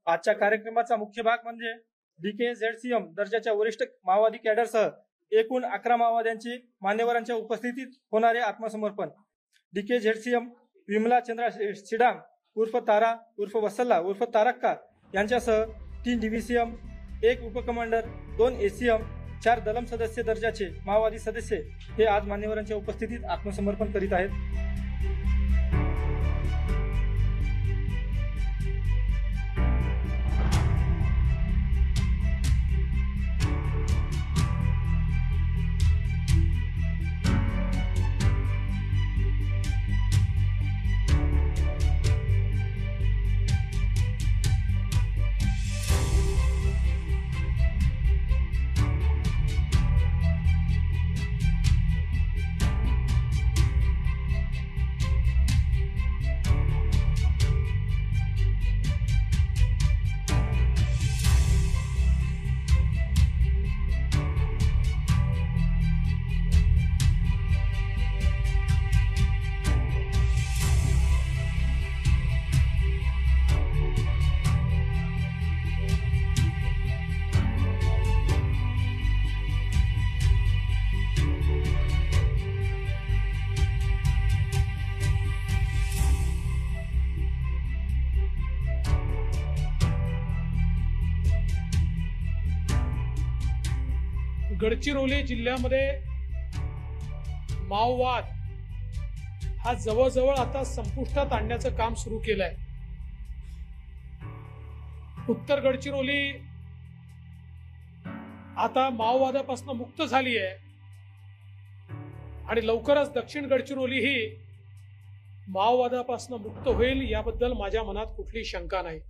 आजच्या कार्यक्रमाचा मुख्य भाग म्हणजे DKZCM दर्जाच्या वरिष्ठ माओवादी कॅडरसह एकूण 11 माओवाद्यांची मान्यवरांच्या उपस्थितीत होणारे आत्मसमर्पण। DKZCM विमला चंद्रा सिडाम उर्फ तारा उर्फ वसल्ला उर्फ तारक्का यांच्यासह 3 DVCM, 1 उपकमांडर, 2 ACM, 4 दलम सदस्य दर्जाचे माओवादी सदस्य हे आज मान्यवरांच्या उपस्थितीत आत्मसमर्पण करीत आहेत। गडचिरोली जिल्ह्यामध्ये माओवाद हा जवळजवळ आता संपुष्टात आणण्याचं काम सुरू केलंय। उत्तर गडचिरोली आता माओवादापासून मुक्त झाली आहे आणि लवकरच दक्षिण गडचिरोली ही माओवादापासून मुक्त होईल याबद्दल माझ्या मनात कुठली शंका नाही।